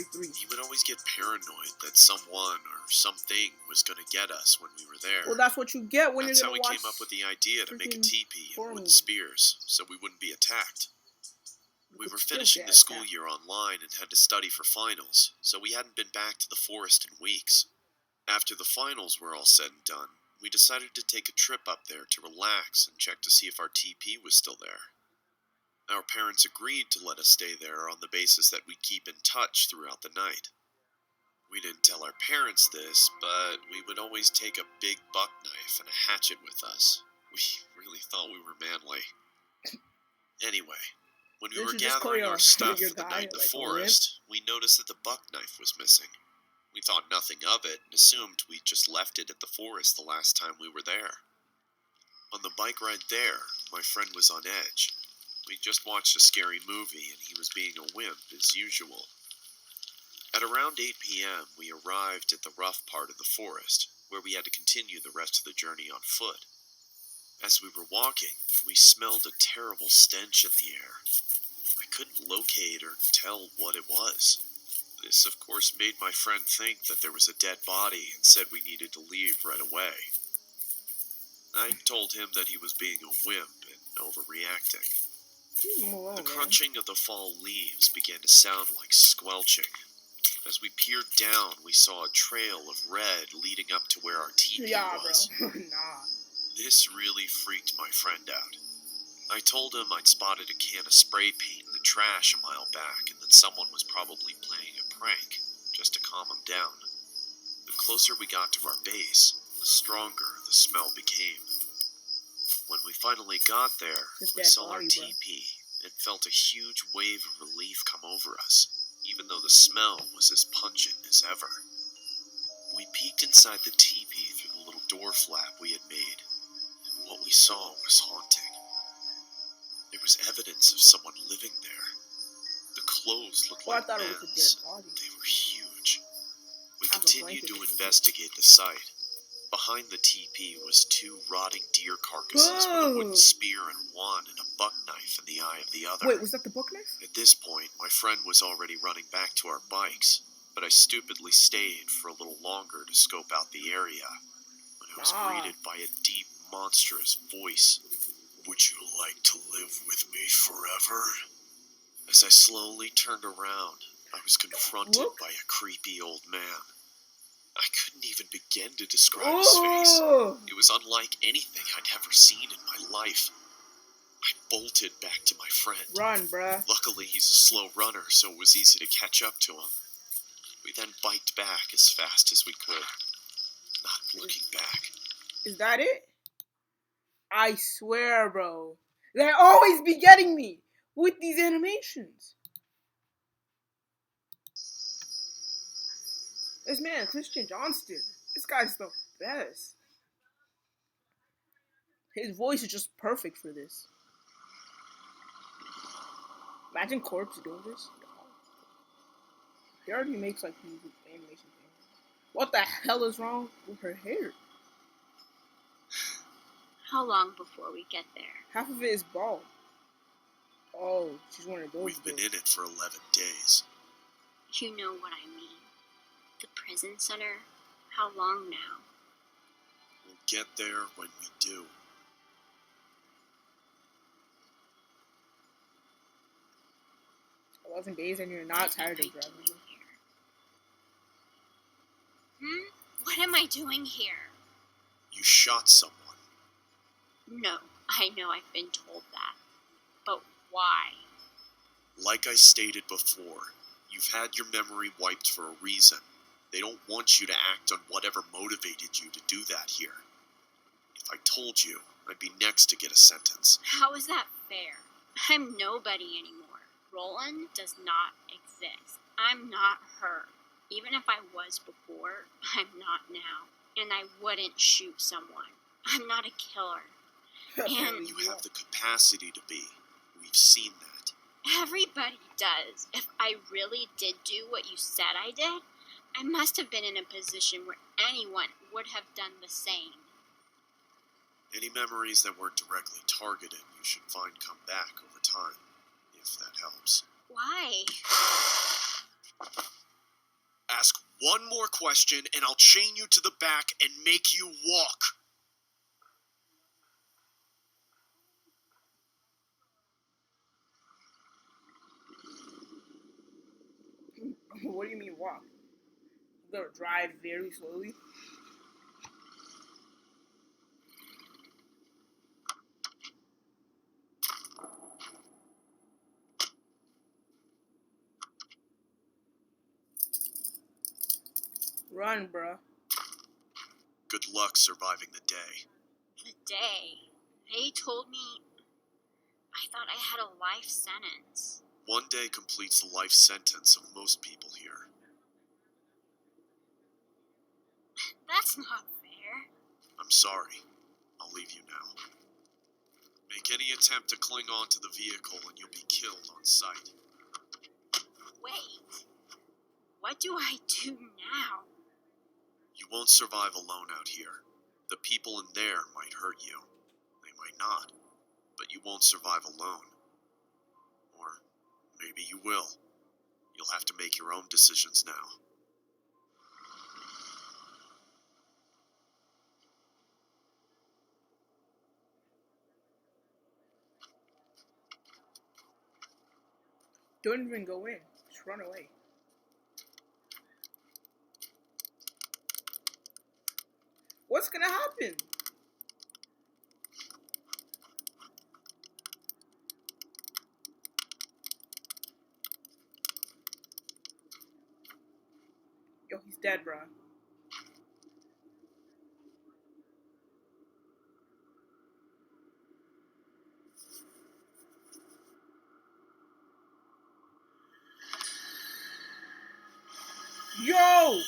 Story 3. He would always get paranoid that someone or something was going to get us when we were there. Well, that's what you get when That's you're how going we to watch. came up with the idea to make a teepee and horror wooden movies. spears so we wouldn't be attacked. We could were still finishing get the school attacked. year online and had to study for finals, so we hadn't been back to the forest in weeks. After the finals were all said and done, we decided to take a trip up there to relax and check to see if our teepee was still there. Our parents agreed to let us stay there on the basis that we'd keep in touch throughout the night. We didn't tell our parents this, but we would always take a big buck knife and a hatchet with us. We really thought we were manly. Anyway, when we Didn't were you just call gathering your- our stuff your for the guy, night in the like, a forest, we noticed that the buck knife was missing. We thought nothing of it and assumed we'd just left it at the forest the last time we were there. On the bike ride there, my friend was on edge. We just watched a scary movie and he was being a wimp as usual. At around 8 p.m., we arrived at the rough part of the forest, where we had to continue the rest of the journey on foot. As we were walking, we smelled a terrible stench in the air. I couldn't locate or tell what it was. This, of course, made my friend think that there was a dead body and said we needed to leave right away. I told him that he was being a wimp and overreacting. Leave him alone, The man. crunching of the fall leaves began to sound like squelching. As we peered down, we saw a trail of red leading up to where our teepee Yeah, was. bro. Nah. This really freaked my friend out. I told him I'd spotted a can of spray paint in the trash a mile back and that someone was probably playing a prank, just to calm him down. The closer we got to our base, the stronger the smell became. When we finally got there, It's we dead saw our body, bro. teepee and felt a huge wave of relief come over us, even though the smell was as pungent as ever. We peeked inside the teepee through the little door flap we had made, and what we saw was haunting. There was evidence of someone living there. The clothes looked Well, I like thought it was a men's. dead body. They were huge. We I have a continued blanket to to keep it. investigate the site. Behind the teepee was 2 rotting deer carcasses with a wooden Whoa. spear in one and a buck knife in the eye of the other. Wait, was that the book knife? At this point, my friend was already running back to our bikes, but I stupidly stayed for a little longer to scope out the area, when I was greeted by a deep, monstrous voice. Would you like to live with me forever? As I slowly turned around, I was confronted Look. by a creepy old man. I couldn't even begin to describe his face. Oh! It was unlike anything I'd ever seen in my life. I bolted back to my friend. Run, bruh. Luckily, he's a slow runner, so it was easy to catch up to him. We then biked back as fast as we could, not looking back. Is that it? I swear, bro. They always be getting me with these animations. This man, Christian Johnston, this guy's the best. His voice is just perfect for this. Imagine Corpse doing this. He already makes like these animations. What the hell is wrong with her hair? How long before we get there? Half of it is bald. Oh, she's one of those. We've been girls. in it for 11 days. You know what I mean. The prison center? How long now? We'll get there when we do. It's 11 days and you're not tired of What am I driving. doing here? What am I doing here? You shot someone. No, I know I've been told that. But why? Like I stated before, you've had your memory wiped for a reason. They don't want you to act on whatever motivated you to do that here. If I told you, I'd be next to get a sentence. How is that fair? I'm nobody anymore. Roland does not exist. I'm not her. Even if I was before, I'm not now. And I wouldn't shoot someone. I'm not a killer. And You have the capacity to be. We've seen that. everybody does. If I really did do what you said I did, I must have been in a position where anyone would have done the same. Any memories that weren't directly targeted, you should find come back over time, if that helps. Why? One more question, and I'll chain you to the back and make you walk. What do you mean walk? You gotta drive very slowly? Run, bruh. Good luck surviving the day. The day. They told me I thought I had a life sentence. One day completes the life sentence of most people here. That's not fair. I'm sorry. I'll leave you now. Make any attempt to cling on to the vehicle and you'll be killed on sight. Wait. What do I do now? You won't survive alone out here. The people in there might hurt you. They might not. But you won't survive alone. Or maybe you will. You'll have to make your own decisions now. Don't even go in. Just run away. What's gonna happen? Yo, he's dead, bro. Yo!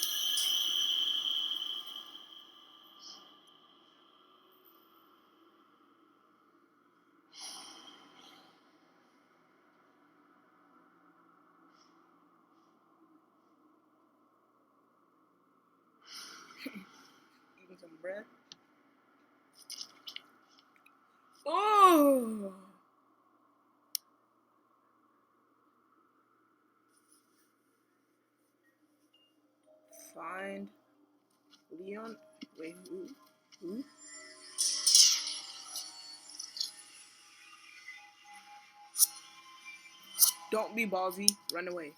Eating some bread. Oh! Find Leon. Wait, who? Who? Don't be ballsy. Run away.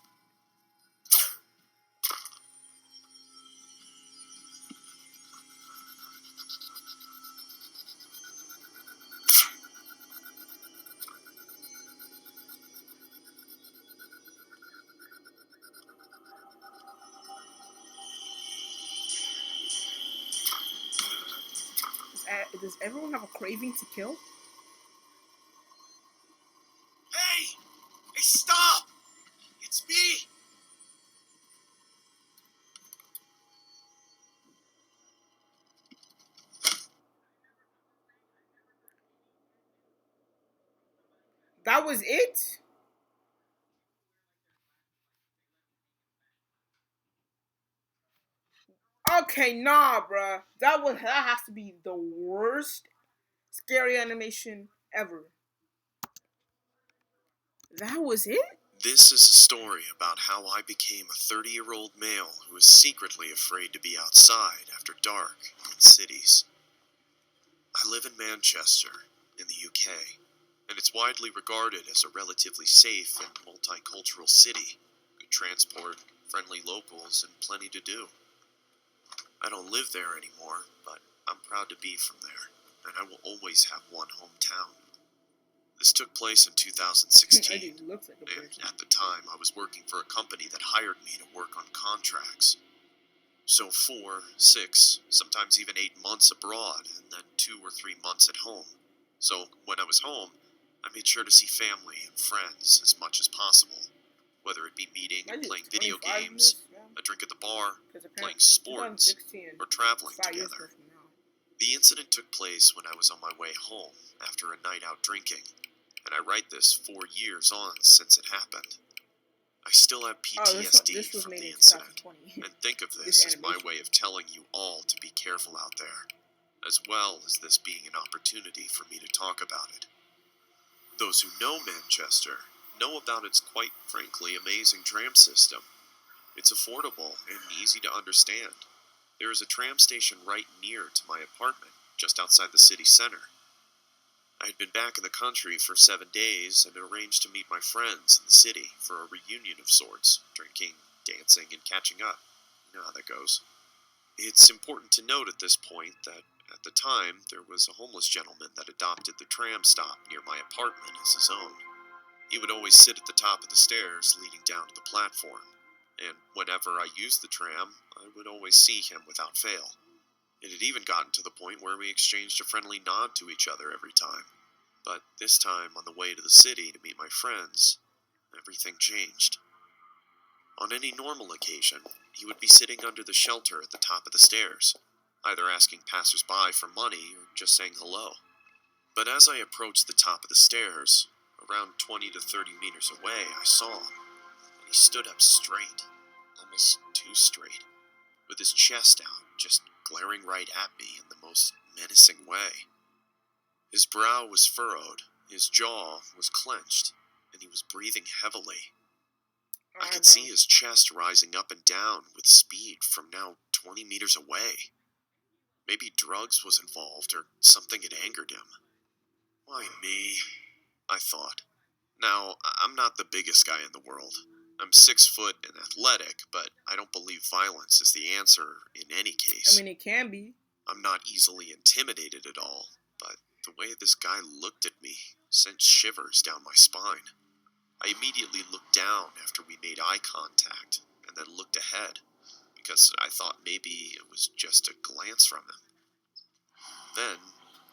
Does everyone have a craving to kill? Hey! Hey, stop! It's me! That was it? Okay, nah, bruh. That has to be the worst scary animation ever. That was it? This is a story about how I became a 30-year-old male who is secretly afraid to be outside after dark in cities. I live in Manchester, in the UK, and it's widely regarded as a relatively safe and multicultural city. Good transport, friendly locals, and plenty to do. I don't live there anymore, but I'm proud to be from there, and I will always have one hometown. This took place in 2016, It looks like a and person. at the time I was working for a company that hired me to work on contracts. So 4, 6, sometimes even 8 months abroad, and then 2 or 3 months at home. So when I was home, I made sure to see family and friends as much as possible, whether it be meeting and playing video games, a drink at the bar, playing sports, or traveling together. The incident took place when I was on my way home after a night out drinking, and I write this 4 years on since it happened. I still have PTSD this was from made the in incident, 2020. and think of This this as my way of telling you all to be careful out there, as well as this being an opportunity for me to talk about it. Those who know Manchester know about its quite frankly amazing tram system. It's affordable and easy to understand. There is a tram station right near to my apartment, just outside the city center. I had been back in the country for 7 days and had arranged to meet my friends in the city for a reunion of sorts, drinking, dancing, and catching up. You know how that goes. It's important to note at this point that at the time there was a homeless gentleman that adopted the tram stop near my apartment as his own. He would always sit at the top of the stairs leading down to the platform, and whenever I used the tram, I would always see him without fail. It had even gotten to the point where we exchanged a friendly nod to each other every time. But this time, on the way to the city to meet my friends, everything changed. On any normal occasion, he would be sitting under the shelter at the top of the stairs, either asking passers-by for money or just saying hello. But as I approached the top of the stairs, around 20 to 30 meters away, I saw him, and he stood up straight, almost too straight, with his chest out, just glaring right at me in the most menacing way. His brow was furrowed, his jaw was clenched, and he was breathing heavily. I could see his chest rising up and down with speed from now 20 meters away. Maybe drugs was involved or something had angered him. Why me? I thought. Now, I'm not the biggest guy in the world. I'm 6 foot and athletic, but I don't believe violence is the answer in any case. I mean, it can be. I'm not easily intimidated at all, but the way this guy looked at me sent shivers down my spine. I immediately looked down after we made eye contact, and then looked ahead, because I thought maybe it was just a glance from him. Then,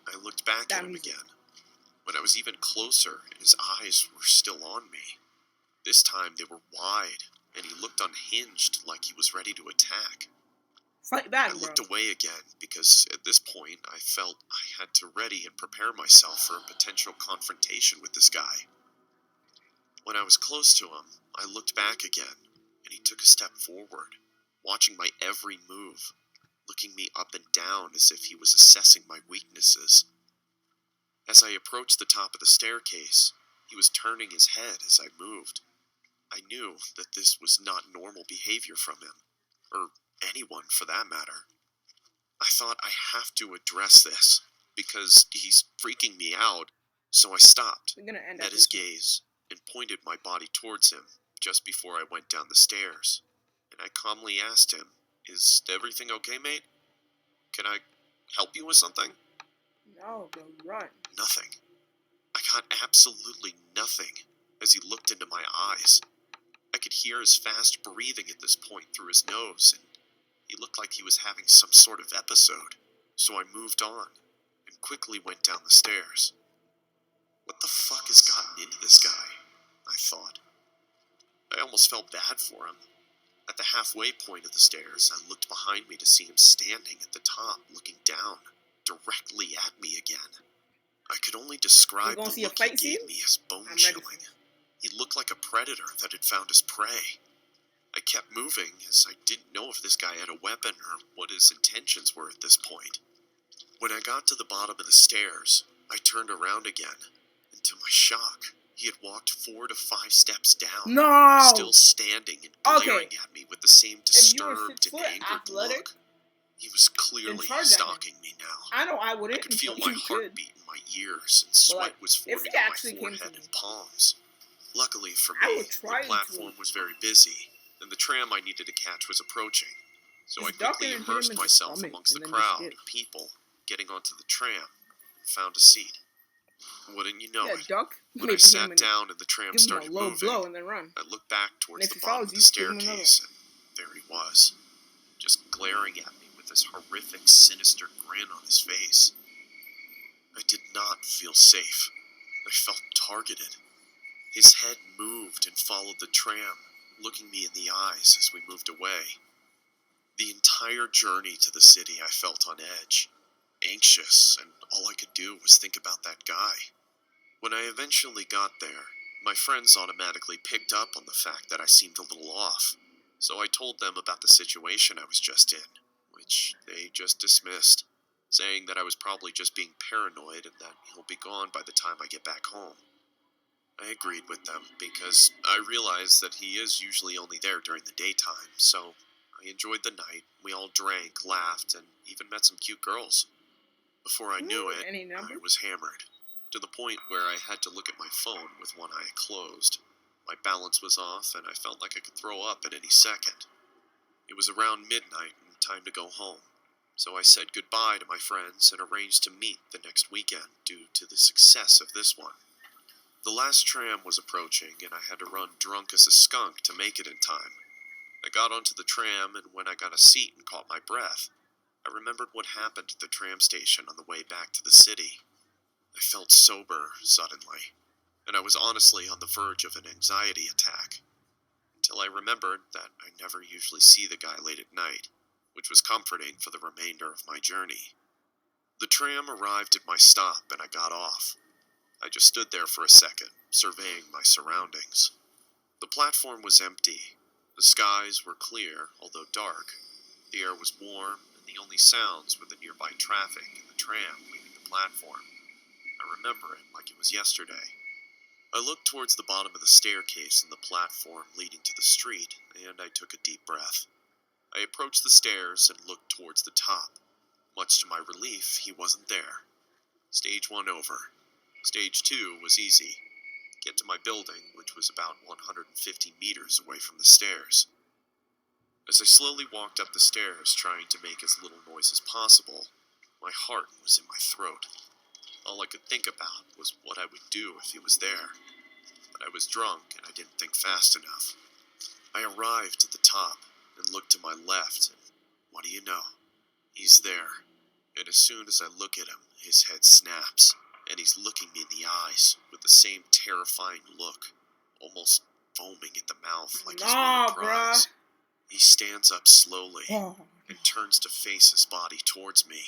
I looked back at him again. When I was even closer, his eyes were still on me. This time they were wide, and he looked unhinged like he was ready to attack. Fight back, I looked bro. away again, because at this point I felt I had to ready and prepare myself for a potential confrontation with this guy. When I was close to him, I looked back again, and he took a step forward, watching my every move, looking me up and down as if he was assessing my weaknesses. As I approached the top of the staircase, he was turning his head as I moved. I knew that this was not normal behavior from him, or anyone for that matter. I thought I have to address this, because he's freaking me out, so I stopped, met his gaze, and pointed my body towards him just before I went down the stairs, and I calmly asked him, "Is everything okay, mate? Can I help you with something?" No, bro, run. Nothing. I got absolutely nothing as he looked into my eyes. I could hear his fast breathing at this point through his nose, and he looked like he was having some sort of episode, so I moved on and quickly went down the stairs. What the fuck has gotten into this guy? I thought. I almost felt bad for him. At the halfway point of the stairs, I looked behind me to see him standing at the top, looking down, directly at me again. I could only describe the look he gave me as bone-chilling. He looked like a predator that had found his prey. I kept moving, as I didn't know if this guy had a weapon or what his intentions were at this point. When I got to the bottom of the stairs, I turned around again, and to my shock, he had walked 4 to 5 steps down, No! still standing and glaring at me with the same disturbed and angered look. He was clearly stalking me now. I know I wouldn't. I could feel my heartbeat in my ears, and sweat was forming on my forehead and palms. Luckily for me, the platform was very busy, and the tram I needed to catch was approaching, so I quickly immersed myself amongst the crowd of people getting onto the tram and found a seat. Wouldn't you know it, when I sat down and the tram started moving, I looked back towards the bottom of the staircase, and there he was, just glaring at me with this horrific, sinister grin on his face. I did not feel safe. I felt targeted. His head moved and followed the tram, looking me in the eyes as we moved away. The entire journey to the city I felt on edge, anxious, and all I could do was think about that guy. When I eventually got there, my friends automatically picked up on the fact that I seemed a little off, so I told them about the situation I was just in, which they just dismissed, saying that I was probably just being paranoid and that he'll be gone by the time I get back home. I agreed with them because I realized that he is usually only there during the daytime, so I enjoyed the night. We all drank, laughed, and even met some cute girls. Before I knew it, Any I number? was hammered, to the point where I had to look at my phone with one eye closed. My balance was off, and I felt like I could throw up at any second. It was around midnight and time to go home, so I said goodbye to my friends and arranged to meet the next weekend due to the success of this one. The last tram was approaching, and I had to run drunk as a skunk to make it in time. I got onto the tram, and when I got a seat and caught my breath, I remembered what happened at the tram station on the way back to the city. I felt sober suddenly, and I was honestly on the verge of an anxiety attack, until I remembered that I never usually see the guy late at night, which was comforting for the remainder of my journey. The tram arrived at my stop, and I got off. I just stood there for a second, surveying my surroundings. The platform was empty. The skies were clear, although dark. The air was warm, and the only sounds were the nearby traffic and the tram leaving the platform. I remember it like it was yesterday. I looked towards the bottom of the staircase in the platform leading to the street, and I took a deep breath. I approached the stairs and looked towards the top. Much to my relief, he wasn't there. Stage 1 over. Stage 2 was easy. Get to my building, which was about 150 meters away from the stairs. As I slowly walked up the stairs, trying to make as little noise as possible, my heart was in my throat. All I could think about was what I would do if he was there. But I was drunk and I didn't think fast enough. I arrived at the top and looked to my left, and what do you know? He's there. And as soon as I look at him, his head snaps, and he's looking me in the eyes with the same terrifying look, almost foaming at the mouth like he's won a prize. He stands up slowly and turns to face his body towards me.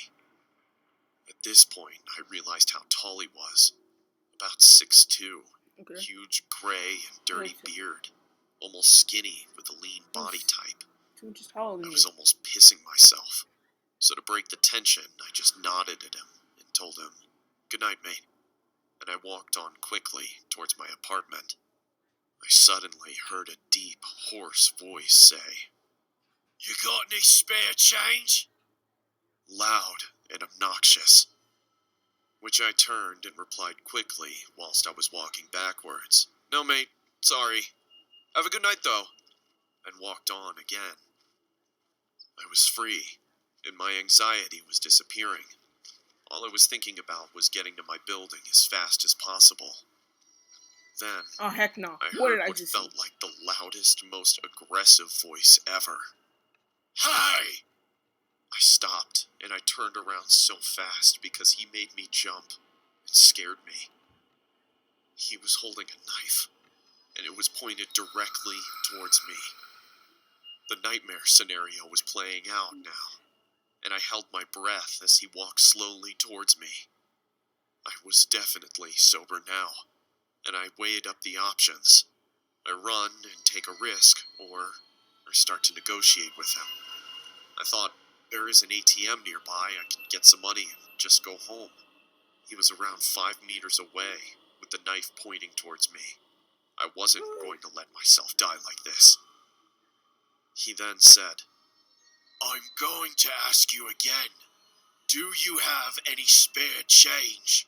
At this point, I realized how tall he was. About 6'2", Okay. huge gray and dirty beard, almost skinny with a lean body type. 2 inches taller than I me. was almost pissing myself. So to break the tension, I just nodded at him and told him, "Good night, mate," and I walked on quickly towards my apartment. I suddenly heard a deep, hoarse voice say, "You got any spare change?" Loud and obnoxious. Which I turned and replied quickly whilst I was walking backwards. "No, mate, sorry. Have a good night, though," and walked on again. I was free, and my anxiety was disappearing. All I was thinking about was getting to my building as fast as possible. Then, Oh, heck no. I What heard did I what just felt see? like the loudest, most aggressive voice ever. "Hey!" I stopped, and I turned around so fast because he made me jump. It scared me. He was holding a knife, and it was pointed directly towards me. The nightmare scenario was playing out now, and I held my breath as he walked slowly towards me. I was definitely sober now, and I weighed up the options. I run and take a risk, or start to negotiate with him. I thought, there is an ATM nearby, I can get some money and just go home. He was around 5 meters away, with the knife pointing towards me. I wasn't going to let myself die like this. He then said, "I'm going to ask you again. Do you have any spare change?"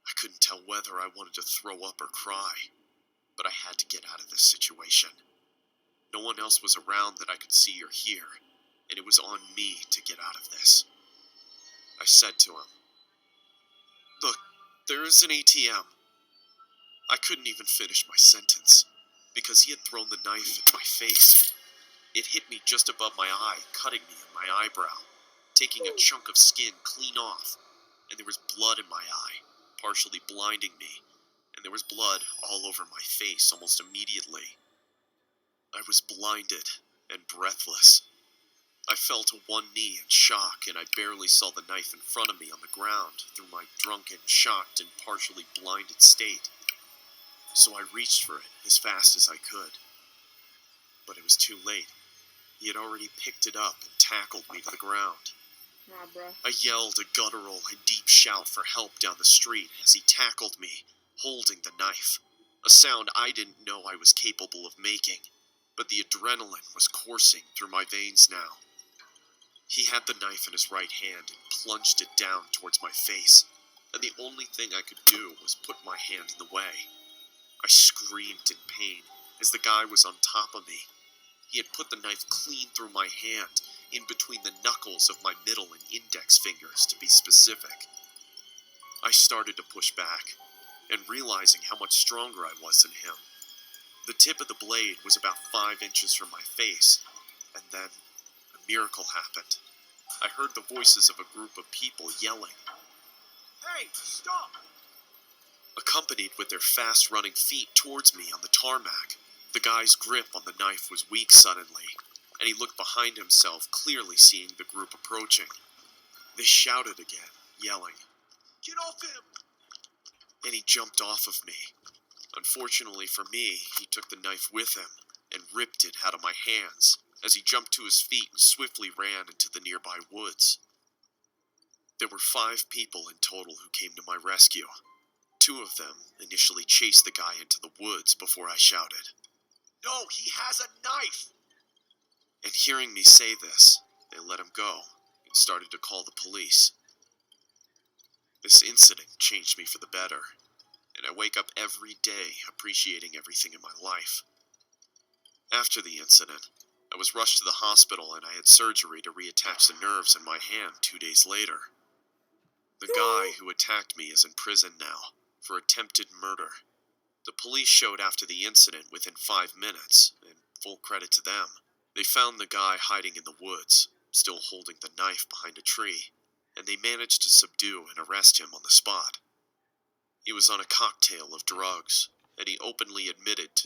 I couldn't tell whether I wanted to throw up or cry, but I had to get out of this situation. No one else was around that I could see or hear, and it was on me to get out of this. I said to him, "Look, there is an ATM." I couldn't even finish my sentence, because he had thrown the knife at my face. It hit me just above my eye, cutting me in my eyebrow, taking a chunk of skin clean off, and there was blood in my eye, partially blinding me, and there was blood all over my face almost immediately. I was blinded and breathless. I fell to one knee in shock, and I barely saw the knife in front of me on the ground through my drunken, shocked, and partially blinded state. So I reached for it as fast as I could. But it was too late. He had already picked it up and tackled me to the ground. Nah, bro. I yelled a guttural and deep shout for help down the street as he tackled me, holding the knife, a sound I didn't know I was capable of making, but the adrenaline was coursing through my veins now. He had the knife in his right hand and plunged it down towards my face, and the only thing I could do was put my hand in the way. I screamed in pain as the guy was on top of me. He had put the knife clean through my hand, in between the knuckles of my middle and index fingers, to be specific. I started to push back, and realizing how much stronger I was than him. The tip of the blade was about 5 inches from my face, and then a miracle happened. I heard the voices of a group of people yelling, "Hey, stop!" accompanied with their fast-running feet towards me on the tarmac. The guy's grip on the knife was weak suddenly, and he looked behind himself, clearly seeing the group approaching. They shouted again, yelling, "Get off him!" And he jumped off of me. Unfortunately for me, he took the knife with him and ripped it out of my hands as he jumped to his feet and swiftly ran into the nearby woods. There were 5 people in total who came to my rescue. 2 of them initially chased the guy into the woods before I shouted, "No, he has a knife!" And hearing me say this, they let him go and started to call the police. This incident changed me for the better, and I wake up every day appreciating everything in my life. After the incident, I was rushed to the hospital and I had surgery to reattach the nerves in my hand 2 days later. The guy who attacked me is in prison now for attempted murder. The police showed after the incident within 5 minutes, and full credit to them. They found the guy hiding in the woods, still holding the knife behind a tree, and they managed to subdue and arrest him on the spot. He was on a cocktail of drugs, and he openly admitted to